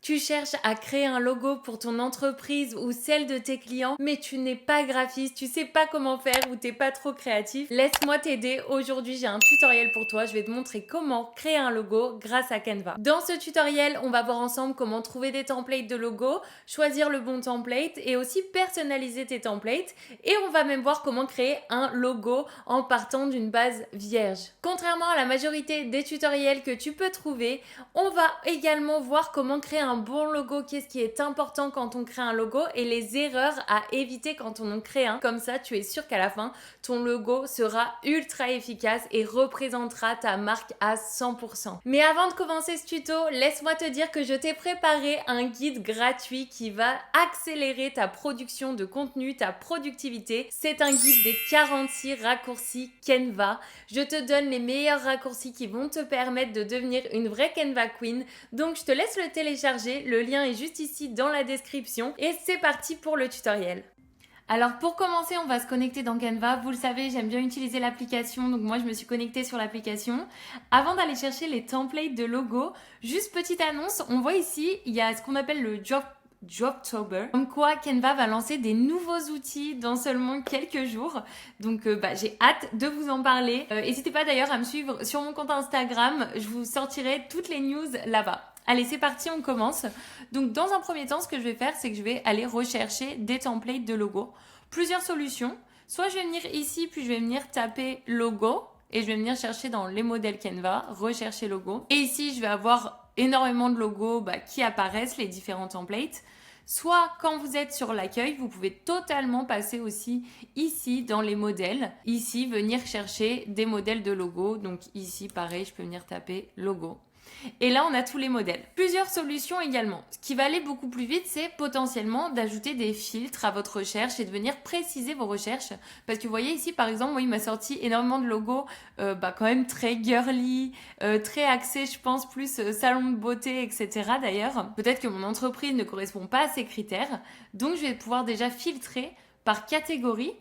Tu cherches à créer un logo pour ton entreprise ou celle de tes clients, mais tu n'es pas graphiste, tu sais pas comment faire ou t'es pas trop créatif. Laisse-moi t'aider. Aujourd'hui, j'ai un tutoriel pour toi. Je vais te montrer comment créer un logo grâce à Canva. Dans ce tutoriel, on va voir ensemble comment trouver des templates de logo, choisir le bon template et aussi personnaliser tes templates. Et on va même voir comment créer un logo en partant d'une base vierge. Contrairement à la majorité des tutoriels que tu peux trouver, on va également voir comment créer un bon logo, qu'est-ce qui est important quand on crée un logo et les erreurs à éviter quand on en crée un. Comme ça, tu es sûr qu'à la fin, ton logo sera ultra efficace et représentera ta marque à 100%. Mais avant de commencer ce tuto, laisse-moi te dire que je t'ai préparé un guide gratuit qui va accélérer ta production de contenu, ta productivité. C'est un guide des 46 raccourcis Canva. Je te donne les meilleurs raccourcis qui vont te permettre de devenir une vraie Canva Queen. Donc je te laisse le télécharger, le lien est juste ici dans la description et c'est parti pour le tutoriel. Alors pour commencer, on va se connecter dans Canva. Vous le savez, j'aime bien utiliser l'application, donc moi je me suis connectée sur l'application. Avant d'aller chercher les templates de logo, juste petite annonce, on voit ici, il y a ce qu'on appelle le Droptober, comme quoi Canva va lancer des nouveaux outils dans seulement quelques jours. Donc j'ai hâte de vous en parler. N'hésitez pas d'ailleurs à me suivre sur mon compte Instagram, je vous sortirai toutes les news là-bas. Allez, c'est parti, on commence. Donc, dans un premier temps, ce que je vais faire, c'est que je vais aller rechercher des templates de logo. Plusieurs solutions. Soit je vais venir ici, puis je vais venir taper logo et je vais venir chercher dans les modèles Canva, rechercher logo. Et ici, je vais avoir énormément de logos qui apparaissent, les différents templates. Soit quand vous êtes sur l'accueil, vous pouvez totalement passer aussi ici dans les modèles. Ici, venir chercher des modèles de logo. Donc ici, pareil, je peux venir taper logo. Et là, on a tous les modèles. Plusieurs solutions également. Ce qui va aller beaucoup plus vite, c'est potentiellement d'ajouter des filtres à votre recherche et de venir préciser vos recherches. Parce que vous voyez ici, par exemple, moi, il m'a sorti énormément de logos quand même très girly, très axés, je pense, plus salon de beauté, etc. D'ailleurs, peut-être que mon entreprise ne correspond pas à ces critères. Donc, je vais pouvoir déjà filtrer par catégorie.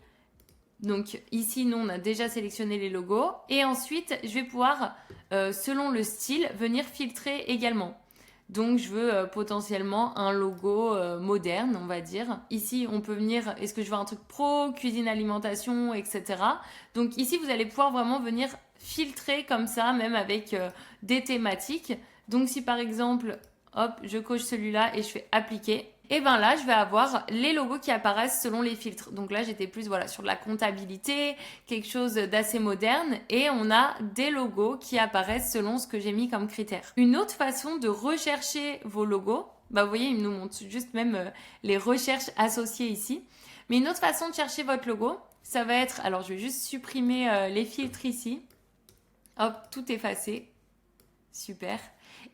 Donc ici, nous, on a déjà sélectionné les logos. Et ensuite, je vais pouvoir, selon le style, venir filtrer également. Donc, je veux potentiellement un logo moderne, on va dire. Ici, on peut venir, est-ce que je veux un truc pro, cuisine, alimentation, etc. Donc ici, vous allez pouvoir vraiment venir filtrer comme ça, même avec des thématiques. Donc si par exemple, hop, je coche celui-là et je fais appliquer. Et bien là, je vais avoir les logos qui apparaissent selon les filtres. Donc là, j'étais plus sur de la comptabilité, quelque chose d'assez moderne. Et on a des logos qui apparaissent selon ce que j'ai mis comme critère. Une autre façon de rechercher vos logos, vous voyez, il nous montre juste même les recherches associées ici. Mais une autre façon de chercher votre logo, ça va être, alors je vais juste supprimer les filtres ici. Hop, tout effacé. Super.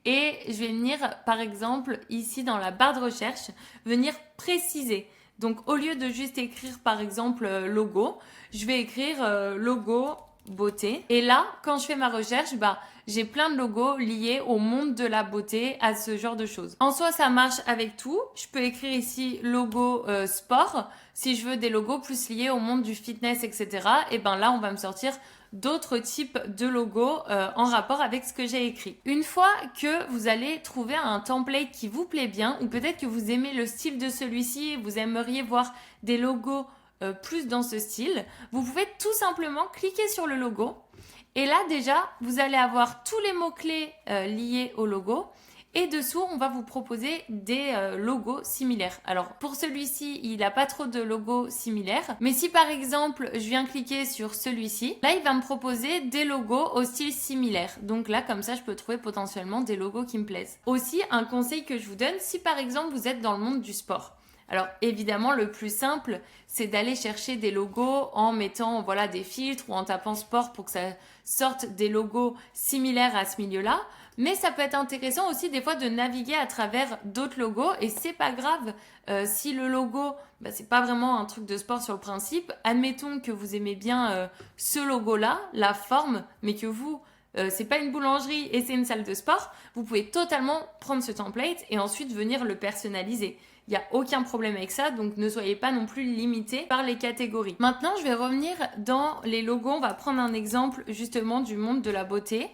Et je vais venir, par exemple, ici dans la barre de recherche, venir préciser. Donc, au lieu de juste écrire, par exemple, logo, je vais écrire logo beauté. Et là, quand je fais ma recherche, j'ai plein de logos liés au monde de la beauté, à ce genre de choses. En soi, ça marche avec tout. Je peux écrire ici logo sport. Si je veux des logos plus liés au monde du fitness, etc. Et là, on va me sortir d'autres types de logos en rapport avec ce que j'ai écrit. Une fois que vous allez trouver un template qui vous plaît bien, ou peut-être que vous aimez le style de celui-ci, vous aimeriez voir des logos plus dans ce style, vous pouvez tout simplement cliquer sur le logo. Et là déjà, vous allez avoir tous les mots-clés liés au logo. Et dessous, on va vous proposer des logos similaires. Alors, pour celui-ci, il n'a pas trop de logos similaires. Mais si par exemple, je viens cliquer sur celui-ci, là, il va me proposer des logos au style similaire. Donc là, comme ça, je peux trouver potentiellement des logos qui me plaisent. Aussi, un conseil que je vous donne, si par exemple, vous êtes dans le monde du sport. Alors évidemment, le plus simple, c'est d'aller chercher des logos en mettant des filtres ou en tapant sport pour que ça sorte des logos similaires à ce milieu-là. Mais ça peut être intéressant aussi des fois de naviguer à travers d'autres logos et c'est pas grave si le logo, c'est pas vraiment un truc de sport sur le principe. Admettons que vous aimez bien ce logo-là, la forme, mais que vous, c'est pas une boulangerie et c'est une salle de sport. Vous pouvez totalement prendre ce template et ensuite venir le personnaliser. Il n'y a aucun problème avec ça, donc ne soyez pas non plus limité par les catégories. Maintenant, je vais revenir dans les logos. On va prendre un exemple justement du monde de la beauté.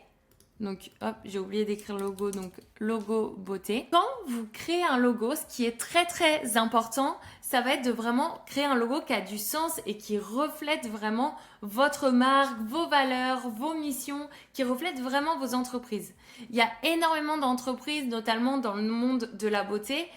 Donc hop, j'ai oublié d'écrire logo, donc logo beauté. Quand vous créez un logo, ce qui est très très important, ça va être de vraiment créer un logo qui a du sens et qui reflète vraiment votre marque, vos valeurs, vos missions, qui reflète vraiment vos entreprises. Il y a énormément d'entreprises, notamment dans le monde de la beauté,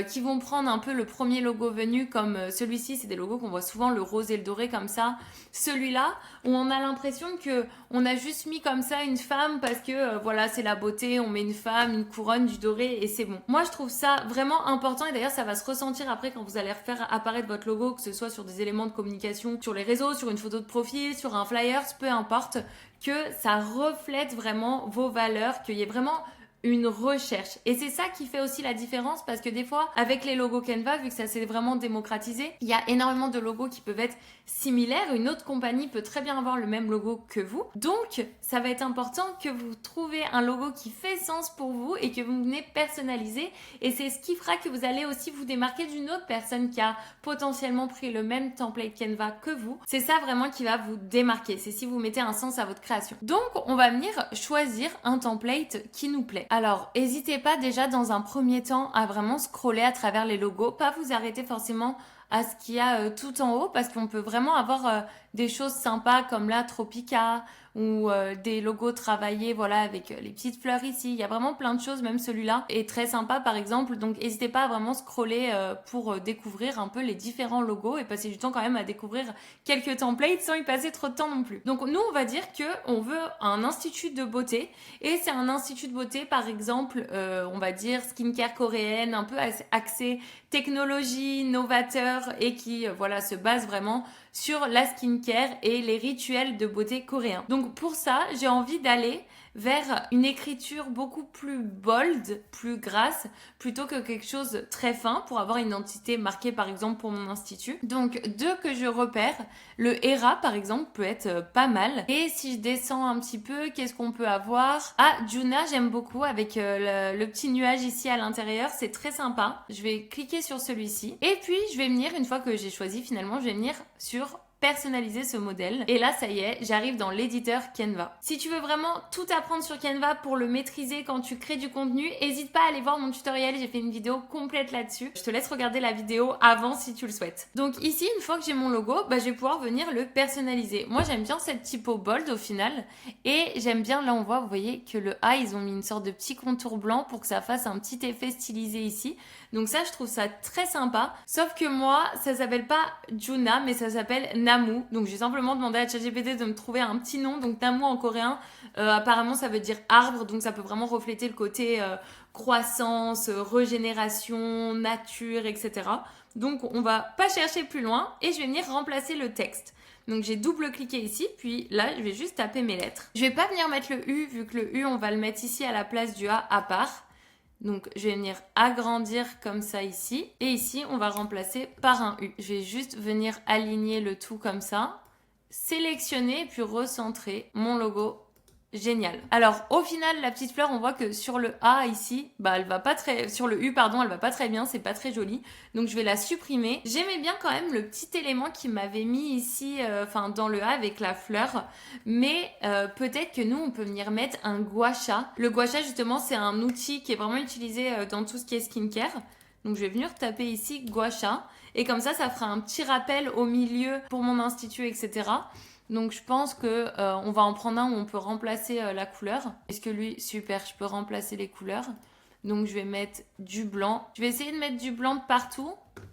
qui vont prendre un peu le premier logo venu, comme celui-ci, c'est des logos qu'on voit souvent, le rose et le doré comme ça. Celui-là, où on a l'impression que on a juste mis comme ça une femme parce que voilà, c'est la beauté, on met une femme, une couronne, du doré et c'est bon. Moi, je trouve ça vraiment important et d'ailleurs, ça va se ressentir après quand vous allez refaire apparaître votre logo, que ce soit sur des éléments de communication, sur les réseaux, sur une photo de profil, sur un flyer, peu importe, que ça reflète vraiment vos valeurs, qu'il y ait vraiment une recherche. Et c'est ça qui fait aussi la différence parce que des fois, avec les logos Canva, vu que ça s'est vraiment démocratisé, il y a énormément de logos qui peuvent être similaires. Une autre compagnie peut très bien avoir le même logo que vous. Donc, ça va être important que vous trouviez un logo qui fait sens pour vous et que vous venez personnaliser. Et c'est ce qui fera que vous allez aussi vous démarquer d'une autre personne qui a potentiellement pris le même template Canva que vous. C'est ça vraiment qui va vous démarquer. C'est si vous mettez un sens à votre création. Donc, on va venir choisir un template qui nous plaît. Alors, n'hésitez pas déjà dans un premier temps à vraiment scroller à travers les logos, pas vous arrêter forcément à ce qu'il y a tout en haut parce qu'on peut vraiment avoir des choses sympas comme la Tropica ou des logos travaillés voilà avec les petites fleurs ici. Il y a vraiment plein de choses, même celui-là est très sympa par exemple. Donc n'hésitez pas à vraiment scroller pour découvrir un peu les différents logos et passer du temps quand même à découvrir quelques templates sans y passer trop de temps non plus. Donc nous on va dire que on veut un institut de beauté et c'est un institut de beauté par exemple on va dire skincare coréenne, un peu axé technologie, novateur et qui voilà se base vraiment sur la skincare et les rituels de beauté coréens. Donc pour ça, j'ai envie d'aller vers une écriture beaucoup plus bold, plus grasse, plutôt que quelque chose de très fin pour avoir une identité marquée par exemple pour mon institut. Donc deux que je repère, le Hera par exemple peut être pas mal. Et si je descends un petit peu, qu'est-ce qu'on peut avoir? Ah, Juna j'aime beaucoup avec le petit nuage ici à l'intérieur, c'est très sympa. Je vais cliquer sur celui-ci. Et puis je vais venir, une fois que j'ai choisi finalement, je vais venir sur personnaliser ce modèle. Et là, ça y est, j'arrive dans l'éditeur Canva. Si tu veux vraiment tout apprendre sur Canva pour le maîtriser quand tu crées du contenu, n'hésite pas à aller voir mon tutoriel. J'ai fait une vidéo complète là-dessus. Je te laisse regarder la vidéo avant si tu le souhaites. Donc ici, une fois que j'ai mon logo, je vais pouvoir venir le personnaliser. Moi, j'aime bien cette typo bold au final. Et j'aime bien, là on voit, vous voyez que le A, ils ont mis une sorte de petit contour blanc pour que ça fasse un petit effet stylisé ici. Donc ça, je trouve ça très sympa. Sauf que moi, ça s'appelle pas Juna, mais ça s'appelle Namu. Donc j'ai simplement demandé à ChatGPT de me trouver un petit nom. Donc Namu en coréen, apparemment ça veut dire arbre. Donc ça peut vraiment refléter le côté croissance, régénération, nature, etc. Donc on va pas chercher plus loin et je vais venir remplacer le texte. Donc j'ai double-cliqué ici, puis là je vais juste taper mes lettres. Je vais pas venir mettre le U, vu que le U on va le mettre ici à la place du A à part. Donc je vais venir agrandir comme ça ici. Et ici on va remplacer par un U. Je vais juste venir aligner le tout comme ça. Sélectionner puis recentrer mon logo. Génial. Alors au final la petite fleur on voit que sur le A ici elle va pas très sur le U pardon elle va pas très bien, c'est pas très joli, donc je vais la supprimer. J'aimais bien quand même le petit élément qui m'avait mis ici dans le A avec la fleur, mais peut-être que nous on peut venir mettre un gua sha. Le gua sha justement c'est un outil qui est vraiment utilisé dans tout ce qui est skincare. Donc je vais venir taper ici gua sha et comme ça fera un petit rappel au milieu pour mon institut, etc. Donc je pense que on va en prendre un où on peut remplacer la couleur. Est-ce que lui, super, je peux remplacer les couleurs. Donc je vais mettre du blanc. Je vais essayer de mettre du blanc de partout.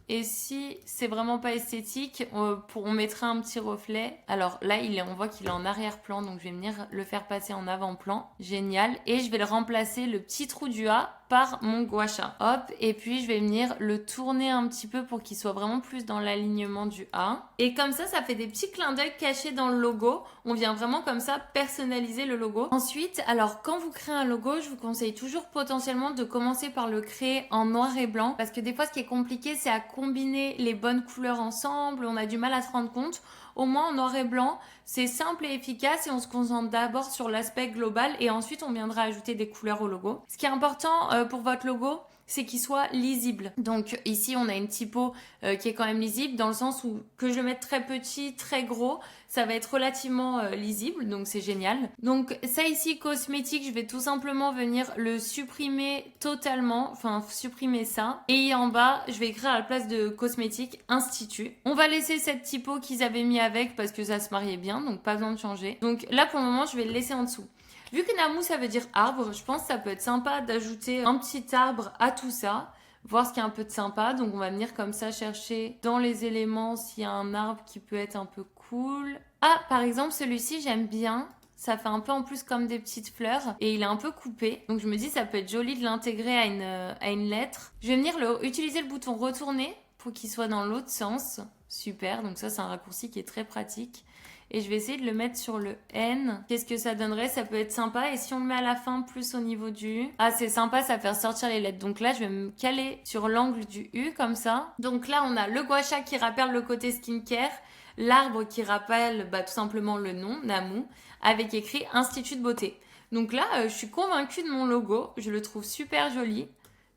Et si c'est vraiment pas esthétique, on mettra un petit reflet. Alors là, on voit qu'il est en arrière-plan, donc je vais venir le faire passer en avant-plan. Génial. Et je vais le remplacer, le petit trou du A, par mon gua sha. Hop, et puis je vais venir le tourner un petit peu pour qu'il soit vraiment plus dans l'alignement du A. Et comme ça fait des petits clins d'œil cachés dans le logo. On vient vraiment comme ça personnaliser le logo. Ensuite, alors quand vous créez un logo, je vous conseille toujours potentiellement de commencer par le créer en noir et blanc. Parce que des fois, ce qui est compliqué, c'est à combiner les bonnes couleurs ensemble. On a du mal à se rendre compte. Au moins en noir et blanc, c'est simple et efficace et on se concentre d'abord sur l'aspect global et ensuite on viendra ajouter des couleurs au logo. Ce qui est important pour votre logo, c'est qu'il soit lisible. Donc ici, on a une typo qui est quand même lisible dans le sens où que je le mette très petit, très gros, ça va être relativement lisible, donc c'est génial. Donc ça ici, cosmétique, je vais tout simplement venir le supprimer totalement, enfin supprimer ça. Et en bas, je vais écrire à la place de cosmétique, institut. On va laisser cette typo qu'ils avaient mis avec parce que ça se mariait bien, donc pas besoin de changer. Donc là, pour le moment, je vais le laisser en dessous. Vu que Namu, ça veut dire arbre, je pense que ça peut être sympa d'ajouter un petit arbre à tout ça. Voir ce qu'il y a un peu de sympa. Donc on va venir comme ça chercher dans les éléments s'il y a un arbre qui peut être un peu cool. Ah, par exemple, celui-ci, j'aime bien. Ça fait un peu en plus comme des petites fleurs et il est un peu coupé. Donc je me dis ça peut être joli de l'intégrer à une lettre. Je vais venir utiliser le bouton retourner pour qu'il soit dans l'autre sens. Super, donc ça c'est un raccourci qui est très pratique. Et je vais essayer de le mettre sur le N. Qu'est-ce que ça donnerait? Ça peut être sympa. Et si on le met à la fin, plus au niveau du U. Ah, c'est sympa, ça fait sortir les lettres. Donc là, je vais me caler sur l'angle du U, comme ça. Donc là, on a le gua sha qui rappelle le côté skincare. L'arbre qui rappelle tout simplement le nom, Namu, avec écrit Institut de beauté. Donc là, je suis convaincue de mon logo. Je le trouve super joli.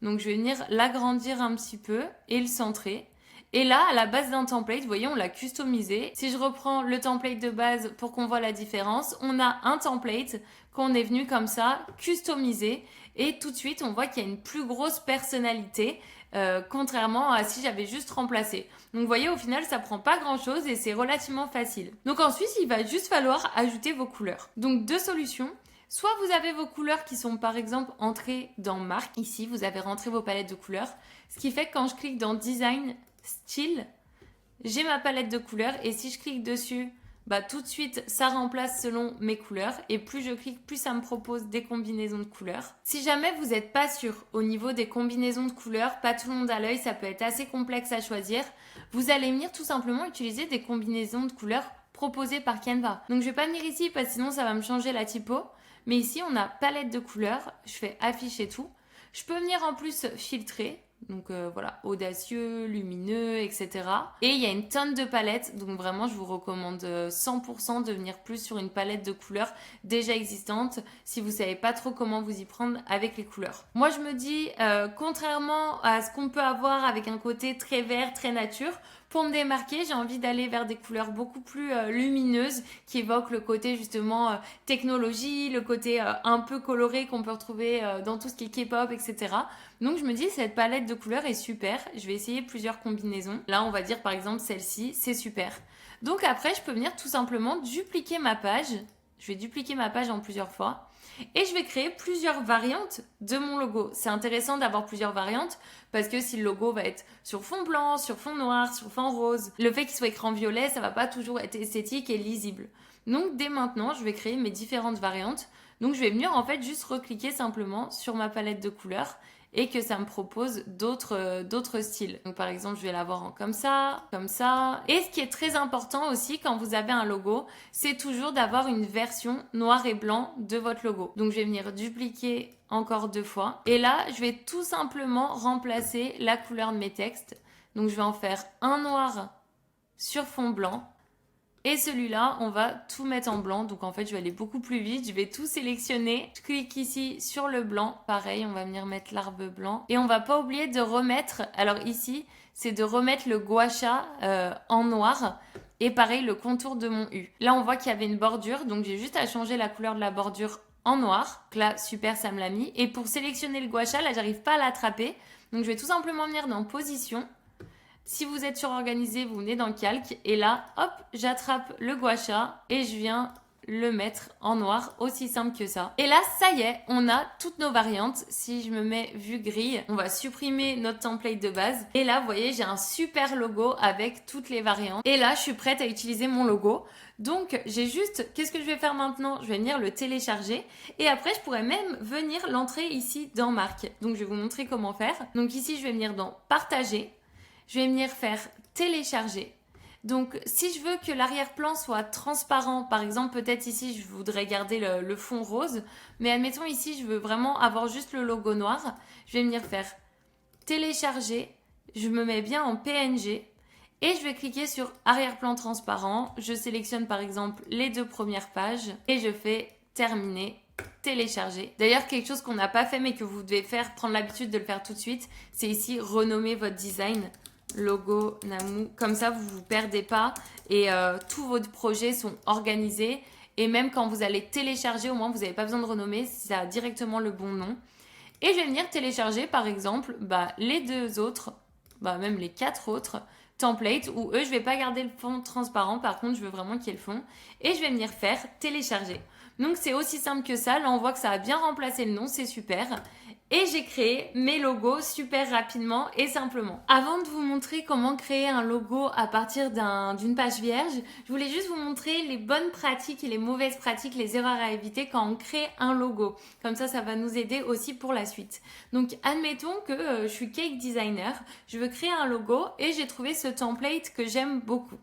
Donc je vais venir l'agrandir un petit peu et le centrer. Et là, à la base d'un template, vous voyez, on l'a customisé. Si je reprends le template de base pour qu'on voit la différence, on a un template qu'on est venu comme ça customiser. Et tout de suite, on voit qu'il y a une plus grosse personnalité, contrairement à si j'avais juste remplacé. Donc vous voyez, au final, ça prend pas grand-chose et c'est relativement facile. Donc ensuite, il va juste falloir ajouter vos couleurs. Donc deux solutions. Soit vous avez vos couleurs qui sont par exemple entrées dans marque. Ici, vous avez rentré vos palettes de couleurs. Ce qui fait que quand je clique dans design, style, j'ai ma palette de couleurs et si je clique dessus, tout de suite ça remplace selon mes couleurs et plus je clique, plus ça me propose des combinaisons de couleurs. Si jamais vous n'êtes pas sûr au niveau des combinaisons de couleurs, pas tout le monde à l'œil, ça peut être assez complexe à choisir, vous allez venir tout simplement utiliser des combinaisons de couleurs proposées par Canva. Donc je vais pas venir ici parce que sinon ça va me changer la typo, mais ici on a palette de couleurs, je fais afficher tout. Je peux venir en plus filtrer. Donc voilà, audacieux, lumineux, etc. Et il y a une tonne de palettes, donc vraiment je vous recommande 100% de venir plus sur une palette de couleurs déjà existante si vous savez pas trop comment vous y prendre avec les couleurs. Moi je me dis, contrairement à ce qu'on peut avoir avec un côté très vert, très nature, pour me démarquer, j'ai envie d'aller vers des couleurs beaucoup plus lumineuses qui évoquent le côté justement technologie, le côté un peu coloré qu'on peut retrouver dans tout ce qui est K-pop, etc. Donc je me dis cette palette de couleurs est super, je vais essayer plusieurs combinaisons. Là on va dire par exemple celle-ci, c'est super. Donc après je peux venir tout simplement dupliquer ma page. Je vais dupliquer ma page en plusieurs fois. Et je vais créer plusieurs variantes de mon logo. C'est intéressant d'avoir plusieurs variantes parce que si le logo va être sur fond blanc, sur fond noir, sur fond rose, le fait qu'il soit écrit en violet, ça va pas toujours être esthétique et lisible. Donc dès maintenant, je vais créer mes différentes variantes. Donc je vais venir en fait juste recliquer simplement sur ma palette de couleurs et que ça me propose d'autres styles. Donc par exemple, je vais l'avoir en comme ça, comme ça. Et ce qui est très important aussi quand vous avez un logo, c'est toujours d'avoir une version noir et blanc de votre logo. Donc je vais venir dupliquer encore 2 fois. Et là, je vais tout simplement remplacer la couleur de mes textes. Donc je vais en faire un noir sur fond blanc. Et celui-là, on va tout mettre en blanc. Donc en fait, je vais aller beaucoup plus vite. Je vais tout sélectionner. Je clique ici sur le blanc. Pareil, on va venir mettre l'arbre blanc. Et on va pas oublier de remettre, alors ici, c'est de remettre le gua sha en noir. Et pareil, le contour de mon U. Là, on voit qu'il y avait une bordure. Donc j'ai juste à changer la couleur de la bordure en noir. Donc là, super, ça me l'a mis. Et pour sélectionner le gua sha, là, j'arrive pas à l'attraper. Donc je vais tout simplement venir dans position. Si vous êtes surorganisé, vous venez dans calque et là, hop, j'attrape le gua sha et je viens le mettre en noir, aussi simple que ça. Et là, ça y est, on a toutes nos variantes. Si je me mets vue grille, on va supprimer notre template de base. Et là, vous voyez, j'ai un super logo avec toutes les variantes. Et là, je suis prête à utiliser mon logo. Donc, j'ai juste, qu'est-ce que je vais faire maintenant? Je vais venir le télécharger. Et après, je pourrais même venir l'entrer ici dans Marque. Donc, je vais vous montrer comment faire. Donc ici, je vais venir dans Partager. Je vais venir faire télécharger. Donc, si je veux que l'arrière-plan soit transparent, par exemple, peut-être ici, je voudrais garder le fond rose, mais admettons ici, je veux vraiment avoir juste le logo noir. Je vais venir faire télécharger. Je me mets bien en PNG et je vais cliquer sur arrière-plan transparent. Je sélectionne par exemple les 2 premières pages et je fais terminer. télécharger. D'ailleurs, quelque chose qu'on n'a pas fait mais que vous devez faire, prendre l'habitude de le faire tout de suite, c'est ici renommer votre design. Logo Namou, comme ça vous ne vous perdez pas et tous vos projets sont organisés et même quand vous allez télécharger, au moins vous n'avez pas besoin de renommer, ça a directement le bon nom. Et je vais venir télécharger par exemple les 2 autres, même les 4 autres templates où eux je vais pas garder le fond transparent, par contre je veux vraiment qu'il y ait le fond et je vais venir faire télécharger. Donc c'est aussi simple que ça, là on voit que ça a bien remplacé le nom, c'est super. Et j'ai créé mes logos super rapidement et simplement. Avant de vous montrer comment créer un logo à partir d'une page vierge, je voulais juste vous montrer les bonnes pratiques et les mauvaises pratiques, les erreurs à éviter quand on crée un logo. Comme ça va nous aider aussi pour la suite. Donc admettons que je suis cake designer, je veux créer un logo et j'ai trouvé ce template que j'aime beaucoup.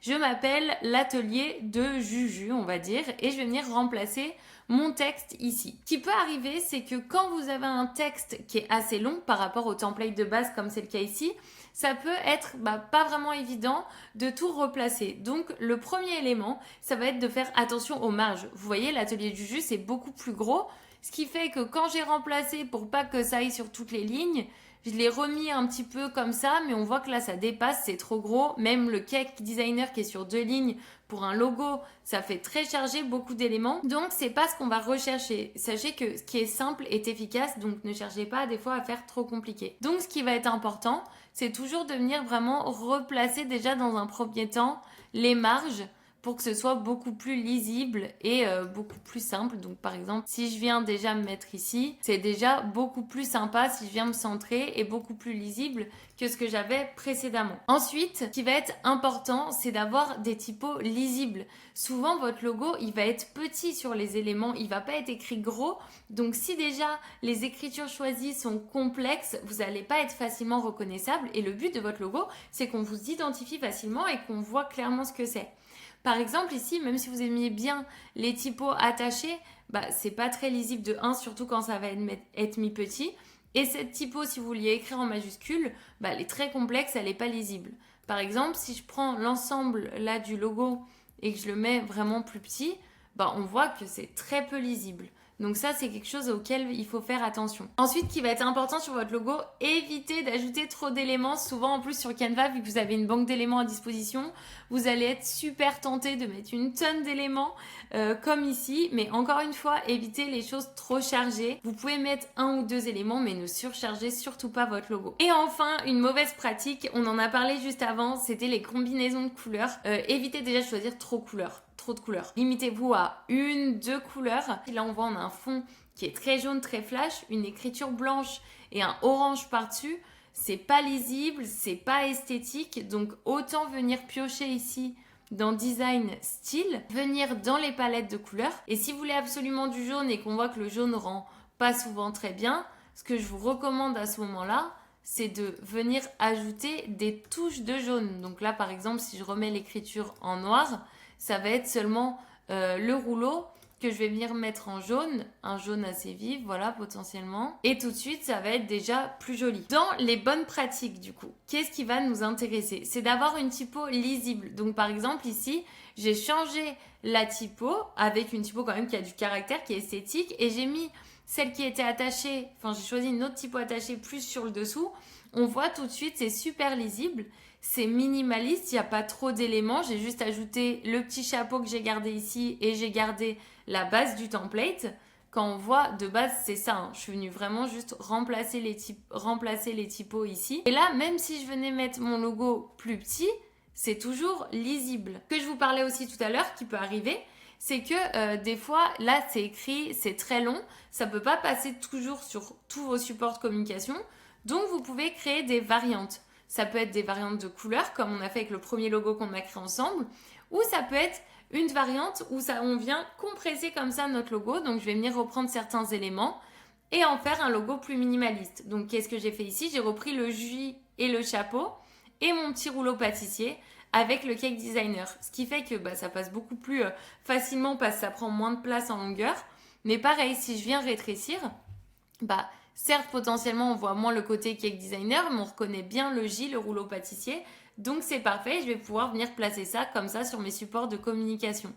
Je m'appelle l'atelier de Juju, on va dire, et je vais venir remplacer mon texte ici. Ce qui peut arriver, c'est que quand vous avez un texte qui est assez long par rapport au template de base, comme c'est le cas ici, ça peut être pas vraiment évident de tout replacer. Donc, le premier élément, ça va être de faire attention aux marges. Vous voyez, l'atelier de Juju, c'est beaucoup plus gros, ce qui fait que quand j'ai remplacé pour pas que ça aille sur toutes les lignes, je l'ai remis un petit peu comme ça, mais on voit que là, ça dépasse, c'est trop gros. Même le cake designer qui est sur 2 lignes, pour un logo, ça fait très chargé, beaucoup d'éléments. Donc, c'est pas ce qu'on va rechercher. Sachez que ce qui est simple est efficace, donc ne cherchez pas des fois à faire trop compliqué. Donc, ce qui va être important, c'est toujours de venir vraiment replacer déjà dans un premier temps les marges pour que ce soit beaucoup plus lisible et beaucoup plus simple. Donc par exemple, si je viens déjà me mettre ici, c'est déjà beaucoup plus sympa si je viens me centrer et beaucoup plus lisible que ce que j'avais précédemment. Ensuite, ce qui va être important, c'est d'avoir des typos lisibles. Souvent, votre logo, il va être petit sur les éléments, il va pas être écrit gros. Donc si déjà les écritures choisies sont complexes, vous n'allez pas être facilement reconnaissable. Et le but de votre logo, c'est qu'on vous identifie facilement et qu'on voit clairement ce que c'est. Par exemple, ici, même si vous aimiez bien les typos attachés, c'est pas très lisible de 1, surtout quand ça va être mis petit. Et cette typo, si vous vouliez écrire en majuscule, elle est très complexe, elle n'est pas lisible. Par exemple, si je prends l'ensemble là du logo et que je le mets vraiment plus petit, on voit que c'est très peu lisible. Donc ça, c'est quelque chose auquel il faut faire attention. Ensuite, qui va être important sur votre logo, évitez d'ajouter trop d'éléments. Souvent, en plus, sur Canva, vu que vous avez une banque d'éléments à disposition, vous allez être super tenté de mettre une tonne d'éléments, comme ici. Mais encore une fois, évitez les choses trop chargées. Vous pouvez mettre 1 ou 2 éléments, mais ne surchargez surtout pas votre logo. Et enfin, une mauvaise pratique, on en a parlé juste avant, c'était les combinaisons de couleurs. Évitez déjà de choisir trop de couleurs. Limitez-vous à 1, 2 couleurs. Là, on voit, on a un fond qui est très jaune, très flash, une écriture blanche et un orange par-dessus. C'est pas lisible, c'est pas esthétique. Donc, autant venir piocher ici dans Design Style, venir dans les palettes de couleurs. Et si vous voulez absolument du jaune et qu'on voit que le jaune rend pas souvent très bien, ce que je vous recommande à ce moment-là, c'est de venir ajouter des touches de jaune. Donc là, par exemple, si je remets l'écriture en noir, ça va être seulement le rouleau que je vais venir mettre en jaune, un jaune assez vif, voilà, potentiellement. Et tout de suite, ça va être déjà plus joli. Dans les bonnes pratiques, du coup, qu'est-ce qui va nous intéresser? C'est d'avoir une typo lisible. Donc, par exemple, ici, j'ai changé la typo avec une typo quand même qui a du caractère, qui est esthétique, et j'ai mis celle qui était attachée, j'ai choisi une autre typo attachée plus sur le dessous. On voit tout de suite, c'est super lisible. C'est minimaliste, il n'y a pas trop d'éléments. J'ai juste ajouté le petit chapeau que j'ai gardé ici et j'ai gardé la base du template. Quand on voit, de base, c'est ça. Je suis venue vraiment juste remplacer les typos ici. Et là, même si je venais mettre mon logo plus petit, c'est toujours lisible. Ce que je vous parlais aussi tout à l'heure, qui peut arriver, c'est que des fois, là, c'est écrit, c'est très long. Ça ne peut pas passer toujours sur tous vos supports de communication. Donc, vous pouvez créer des variantes. Ça peut être des variantes de couleurs, comme on a fait avec le premier logo qu'on a créé ensemble, ou ça peut être une variante où on vient compresser comme ça notre logo. Donc, je vais venir reprendre certains éléments et en faire un logo plus minimaliste. Donc, qu'est-ce que j'ai fait ici? J'ai repris le J et le chapeau et mon petit rouleau pâtissier avec le cake designer. Ce qui fait que ça passe beaucoup plus facilement parce que ça prend moins de place en longueur. Mais pareil, si je viens rétrécir, certes, potentiellement, on voit moins le côté cake designer, mais on reconnaît bien le J, le rouleau pâtissier. Donc, c'est parfait. Je vais pouvoir venir placer ça comme ça sur mes supports de communication.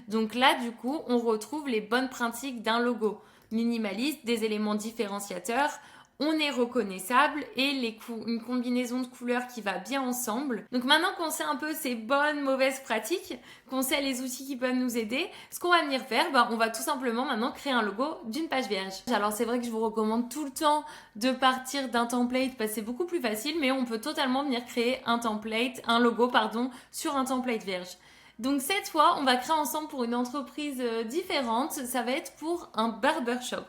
Donc là, du coup, on retrouve les bonnes pratiques d'un logo minimaliste, des éléments différenciateurs, on est reconnaissable et une combinaison de couleurs qui va bien ensemble. Donc maintenant qu'on sait un peu ces bonnes, mauvaises pratiques, qu'on sait les outils qui peuvent nous aider, ce qu'on va venir faire, on va tout simplement maintenant créer un logo d'une page vierge. Alors c'est vrai que je vous recommande tout le temps de partir d'un template parce que c'est beaucoup plus facile, mais on peut totalement venir créer un logo sur un template vierge. Donc cette fois, on va créer ensemble pour une entreprise différente, ça va être pour un barbershop.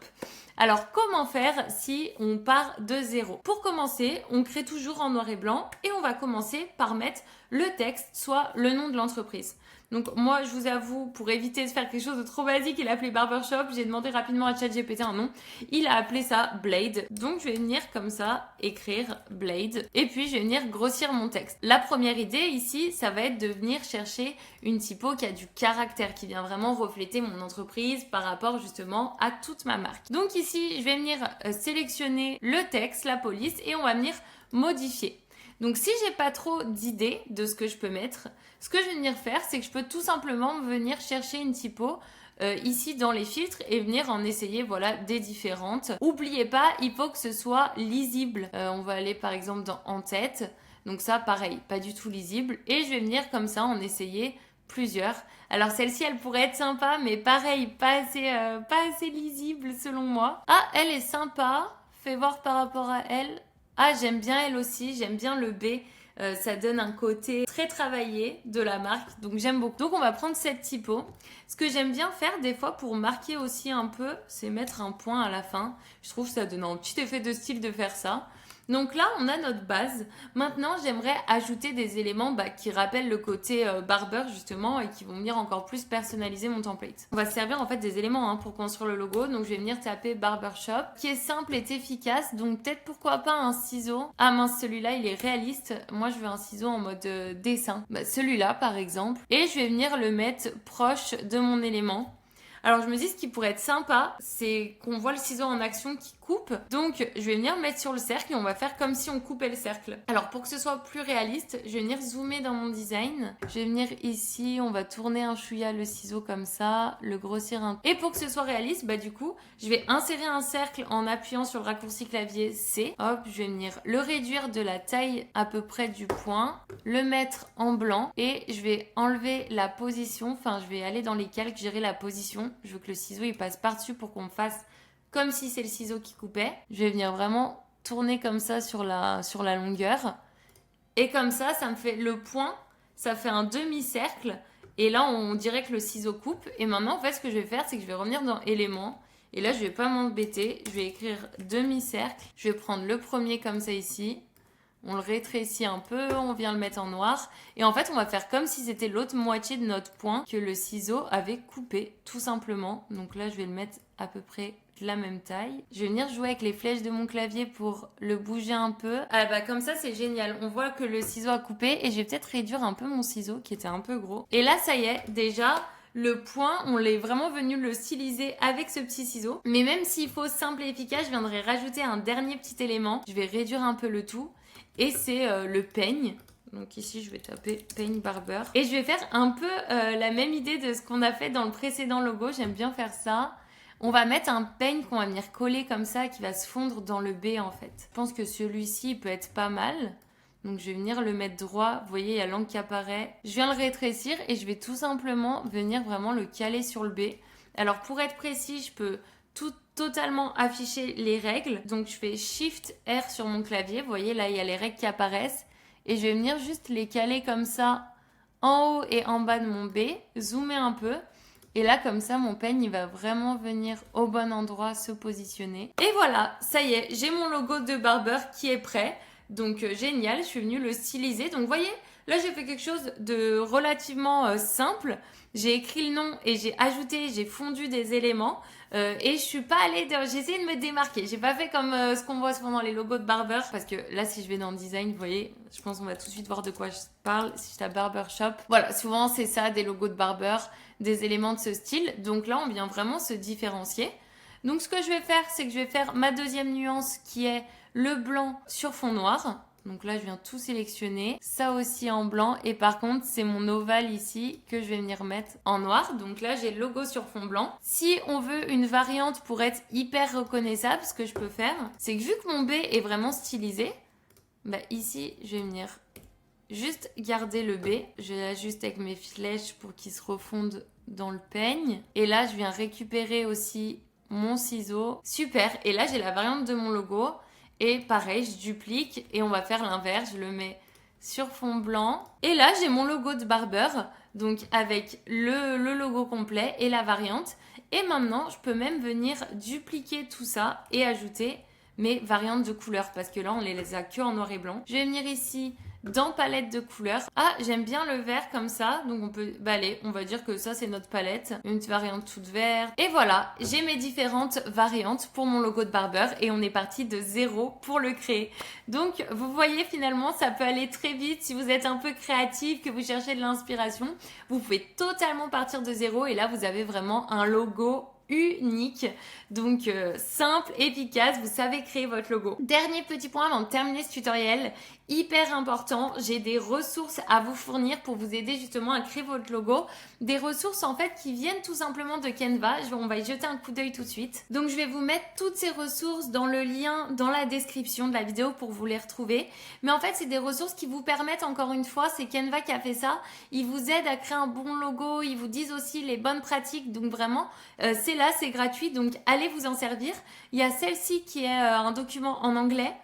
Alors, comment faire si on part de zéro? Pour commencer, on crée toujours en noir et blanc et on va commencer par mettre le texte, soit le nom de l'entreprise. Donc moi, je vous avoue, pour éviter de faire quelque chose de trop basique, il a appelé Barbershop, j'ai demandé rapidement à ChatGPT un nom. Il a appelé ça Blade. Donc je vais venir comme ça, écrire Blade. Et puis je vais venir grossir mon texte. La première idée ici, ça va être de venir chercher une typo qui a du caractère, qui vient vraiment refléter mon entreprise par rapport justement à toute ma marque. Donc ici, je vais venir sélectionner le texte, la police, et on va venir modifier. Donc si j'ai pas trop d'idées de ce que je peux mettre, ce que je vais venir faire, c'est que je peux tout simplement venir chercher une typo ici dans les filtres et venir en essayer des différentes. Oubliez pas, il faut que ce soit lisible. On va aller par exemple dans en tête. Donc ça pareil, pas du tout lisible. Et je vais venir comme ça en essayer plusieurs. Alors celle-ci, elle pourrait être sympa, mais pareil, pas assez lisible selon moi. Ah, elle est sympa. Fais voir par rapport à elle. Ah, j'aime bien elle aussi, j'aime bien le B. Ça donne un côté très travaillé de la marque, donc j'aime beaucoup. Donc on va prendre cette typo. Ce que j'aime bien faire des fois pour marquer aussi un peu, c'est mettre un point à la fin. Je trouve que ça donne un petit effet de style de faire ça. Donc là, on a notre base. Maintenant, j'aimerais ajouter des éléments qui rappellent le côté barber justement et qui vont venir encore plus personnaliser mon template. On va se servir en fait des éléments pour construire le logo. Donc je vais venir taper barbershop qui est simple et efficace. Donc peut-être pourquoi pas un ciseau. Ah mince, celui-là, il est réaliste. Moi, je veux un ciseau en mode dessin. Celui-là, par exemple. Et je vais venir le mettre proche de mon élément. Alors je me dis ce qui pourrait être sympa, c'est qu'on voit le ciseau en action qui coupe. Donc je vais venir mettre sur le cercle et on va faire comme si on coupait le cercle. Alors pour que ce soit plus réaliste, je vais venir zoomer dans mon design. Je vais venir ici, on va tourner un chouïa le ciseau comme ça, le grossir un peu. Et pour que ce soit réaliste, du coup, je vais insérer un cercle en appuyant sur le raccourci clavier C. Hop, je vais venir le réduire de la taille à peu près du point, le mettre en blanc et je vais enlever la position, enfin je vais aller dans les calques, gérer la position. Je veux que le ciseau il passe par-dessus pour qu'on fasse comme si c'est le ciseau qui coupait. Je vais venir vraiment tourner comme ça sur la longueur. Et comme ça, ça me fait le point, ça fait un demi-cercle. Et là, on dirait que le ciseau coupe. Et maintenant, en fait, ce que je vais faire, c'est que je vais revenir dans éléments. Et là, je vais pas m'embêter. Je vais écrire demi-cercle. Je vais prendre le premier comme ça ici. On le rétrécit un peu, on vient le mettre en noir. Et en fait, on va faire comme si c'était l'autre moitié de notre point que le ciseau avait coupé, tout simplement. Donc là, je vais le mettre à peu près de la même taille. Je vais venir jouer avec les flèches de mon clavier pour le bouger un peu. Ah comme ça, c'est génial. On voit que le ciseau a coupé et je vais peut-être réduire un peu mon ciseau qui était un peu gros. Et là, ça y est, déjà... Le point, on l'est vraiment venu le styliser avec ce petit ciseau. Mais même s'il faut simple et efficace, je viendrai rajouter un dernier petit élément. Je vais réduire un peu le tout. Et c'est le peigne. Donc ici, je vais taper peigne barber. Et je vais faire un peu la même idée de ce qu'on a fait dans le précédent logo. J'aime bien faire ça. On va mettre un peigne qu'on va venir coller comme ça, qui va se fondre dans le B en fait. Je pense que celui-ci peut être pas mal. Donc je vais venir le mettre droit, vous voyez il y a l'angle qui apparaît. Je viens le rétrécir et je vais tout simplement venir vraiment le caler sur le B. Alors pour être précis, je peux totalement afficher les règles. Donc je fais Shift R sur mon clavier, vous voyez là il y a les règles qui apparaissent. Et je vais venir juste les caler comme ça en haut et en bas de mon B, zoomer un peu. Et là, comme ça, mon peigne, il va vraiment venir au bon endroit se positionner. Et voilà, ça y est, j'ai mon logo de barber qui est prêt. Donc génial, je suis venue le styliser. Donc vous voyez, là j'ai fait quelque chose de relativement simple. J'ai écrit le nom et j'ai fondu des éléments. Et je suis pas allée, j'ai essayé de me démarquer. J'ai pas fait comme ce qu'on voit souvent dans les logos de barber. Parce que là, si je vais dans le design, vous voyez, je pense qu'on va tout de suite voir de quoi je parle. Si je tape barbershop. Voilà, souvent c'est ça, des logos de barber, des éléments de ce style. Donc là, on vient vraiment se différencier. Donc ce que je vais faire, c'est que je vais faire ma deuxième nuance qui est le blanc sur fond noir. Donc là, je viens tout sélectionner. Ça aussi en blanc. Et par contre, c'est mon ovale ici que je vais venir mettre en noir. Donc là, j'ai le logo sur fond blanc. Si on veut une variante pour être hyper reconnaissable, ce que je peux faire, c'est que vu que mon B est vraiment stylisé, bah ici, je vais venir juste garder le B. Je l'ajuste avec mes flèches pour qu'il se refonde dans le peigne. Et là, je viens récupérer aussi mon ciseau. Super. Et là, j'ai la variante de mon logo. Et pareil, je duplique et on va faire l'inverse. Je le mets sur fond blanc. Et là, j'ai mon logo de barbeur. Donc avec le logo complet et la variante. Et maintenant, je peux même venir dupliquer tout ça et ajouter mes variantes de couleurs. Parce que là, on les a que en noir et blanc. Je vais venir ici dans palette de couleurs. Ah, j'aime bien le vert comme ça. Donc on peut allez, on va dire que ça c'est notre palette. Une petite variante toute verte. Et voilà, j'ai mes différentes variantes pour mon logo de barbeur. Et on est parti de zéro pour le créer. Donc vous voyez finalement, ça peut aller très vite. Si vous êtes un peu créatif, que vous cherchez de l'inspiration, vous pouvez totalement partir de zéro. Et là, vous avez vraiment un logo unique, donc simple, efficace, vous savez créer votre logo. Dernier petit point avant de terminer ce tutoriel, hyper important, j'ai des ressources à vous fournir pour vous aider justement à créer votre logo. Des ressources en fait qui viennent tout simplement de Canva, on va y jeter un coup d'œil tout de suite. Donc je vais vous mettre toutes ces ressources dans le lien dans la description de la vidéo pour vous les retrouver. Mais en fait c'est des ressources qui vous permettent, encore une fois, c'est Canva qui a fait ça, ils vous aident à créer un bon logo, ils vous disent aussi les bonnes pratiques, donc vraiment c'est là, c'est gratuit, donc allez vous en servir. Il y a celle-ci qui est un document en anglais.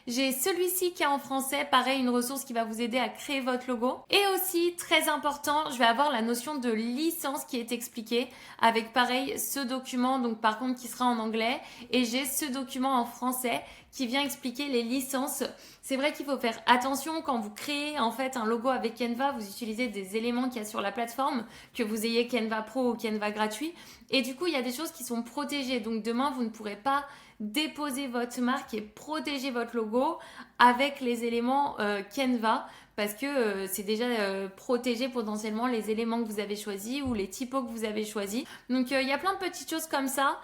J'ai celui-ci qui est en français, pareil, une ressource qui va vous aider à créer votre logo. Et aussi, très important, je vais avoir la notion de licence qui est expliquée avec, pareil, ce document, donc par contre qui sera en anglais. Et j'ai ce document en français qui vient expliquer les licences. C'est vrai qu'il faut faire attention quand vous créez en fait un logo avec Canva, vous utilisez des éléments qu'il y a sur la plateforme, que vous ayez Canva Pro ou Canva gratuit. Et du coup, il y a des choses qui sont protégées. Donc demain, vous ne pourrez pas déposer votre marque et protéger votre logo avec les éléments Canva parce que c'est déjà protégé potentiellement les éléments que vous avez choisis ou les typos que vous avez choisis. Donc il y a plein de petites choses comme ça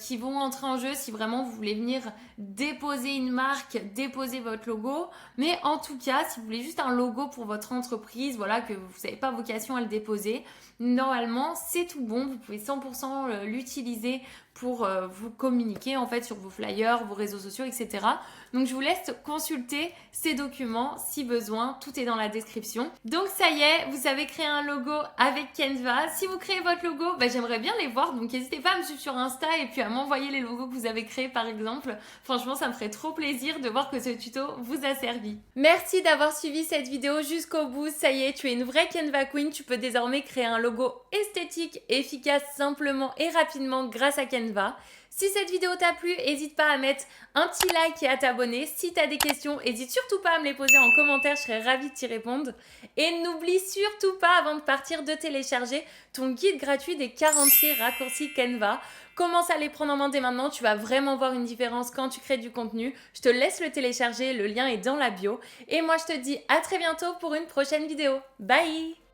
qui vont entrer en jeu si vraiment vous voulez venir déposer une marque, déposer votre logo. Mais en tout cas, si vous voulez juste un logo pour votre entreprise, voilà, que vous n'avez pas vocation à le déposer, normalement c'est tout bon. Vous pouvez 100% l'utiliser pour vous communiquer en fait sur vos flyers, vos réseaux sociaux, etc. Donc je vous laisse consulter ces documents si besoin, tout est dans la description. Donc ça y est, vous savez créer un logo avec Canva. Si vous créez votre logo, j'aimerais bien les voir, donc n'hésitez pas à me suivre sur Insta et puis à m'envoyer les logos que vous avez créés par exemple. Franchement, ça me ferait trop plaisir de voir que ce tuto vous a servi. Merci d'avoir suivi cette vidéo jusqu'au bout. Ça y est, tu es une vraie Canva Queen, tu peux désormais créer un logo esthétique, efficace, simplement et rapidement grâce à Canva. Si cette vidéo t'a plu, n'hésite pas à mettre un petit like et à t'abonner. Si tu as des questions, n'hésite surtout pas à me les poser en commentaire, je serais ravie de t'y répondre. Et n'oublie surtout pas avant de partir de télécharger ton guide gratuit des 46 raccourcis Canva. Commence à les prendre en main dès maintenant, tu vas vraiment voir une différence quand tu crées du contenu. Je te laisse le télécharger, le lien est dans la bio. Et moi je te dis à très bientôt pour une prochaine vidéo. Bye!